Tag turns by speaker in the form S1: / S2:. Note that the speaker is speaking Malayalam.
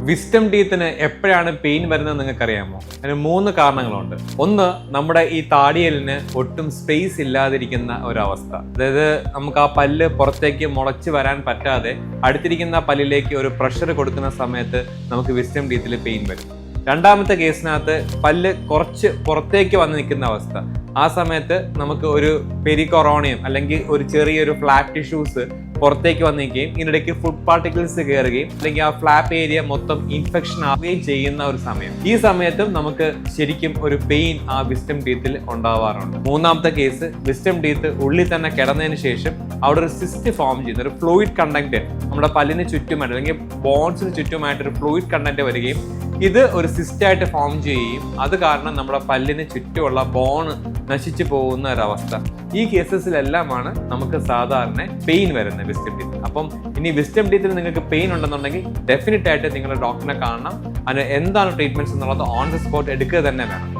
S1: വിസ്റ്റം ടീത്തിന് എപ്പോഴാണ് പെയിൻ വരുന്നത് നിങ്ങൾക്ക് അറിയാമോ? അതിന് 3 കാരണങ്ങളുണ്ട്. ഒന്ന്, നമ്മുടെ ഈ താടിയലിന് ഒട്ടും സ്പേസ് ഇല്ലാതിരിക്കുന്ന ഒരവസ്ഥ. അതായത് നമുക്ക് ആ പല്ല് പുറത്തേക്ക് മുളച്ച് വരാൻ പറ്റാതെ അടുത്തിരിക്കുന്ന പല്ലിലേക്ക് ഒരു പ്രഷർ കൊടുക്കുന്ന സമയത്ത് നമുക്ക് വിസ്റ്റം ടീത്തിൽ പെയിൻ വരും. രണ്ടാമത്തെ കേസിനകത്ത് പല്ല് കുറച്ച് പുറത്തേക്ക് വന്ന് നിൽക്കുന്ന അവസ്ഥ. ആ സമയത്ത് നമുക്ക് ഒരു പെരികൊറോണിയം അല്ലെങ്കിൽ ഒരു ചെറിയൊരു ഫ്ലാപ്പ് ടിഷ്യൂസ് പുറത്തേക്ക് വന്നിരിക്കുകയും ഇതിനിടയ്ക്ക് ഫുഡ് പാർട്ടിക്കിൾസ് കയറുകയും അല്ലെങ്കിൽ ആ ഫ്ലാപ്പ് ഏരിയ മൊത്തം ഇൻഫെക്ഷൻ ആവുകയും ചെയ്യുന്ന ഒരു സമയം. ഈ സമയത്തും നമുക്ക് ശരിക്കും ഒരു പെയിൻ ആ വിസ്റ്റം ടീത്തിൽ ഉണ്ടാവാറുണ്ട്. മൂന്നാമത്തെ കേസ്, വിസ്റ്റം ടീത്ത് ഉള്ളിൽ തന്നെ കിടന്നതിന് ശേഷം അവിടെ ഒരു സിസ്റ്റ് ഫോം ചെയ്യുന്ന ഒരു ഫ്ലൂയിഡ് കണ്ടന്റ് നമ്മുടെ പല്ലിന് ചുറ്റുമായിട്ട് അല്ലെങ്കിൽ ബോൺസിന് ചുറ്റുമായിട്ട് ഒരു ഫ്ലൂയിഡ് കണ്ടന്റ് വരികയും ഇത് ഒരു സിസ്റ്റായിട്ട് ഫോം ചെയ്യുകയും അത് കാരണം നമ്മുടെ പല്ലിന് ചുറ്റുമുള്ള ബോൺ നശിച്ചു പോകുന്ന ഒരവസ്ഥ. ഈ കേസസിലെല്ലാമാണ് നമുക്ക് സാധാരണ പെയിൻ വരുന്നത് വിസ്റ്റം ടീത്ത്. അപ്പം ഇനി വിസ്റ്റം ടീത്തിൽ നിങ്ങൾക്ക് പെയിൻ ഉണ്ടെന്നുണ്ടെങ്കിൽ ഡെഫിനറ്റ് ആയിട്ട് നിങ്ങളുടെ ഡോക്ടറിനെ കാണണം. അതിന് എന്താണ് ട്രീറ്റ്മെന്റ്സ് എന്നുള്ളത് ഓൺ ദ സ്പോട്ട് എടുക്കുക തന്നെ വേണം.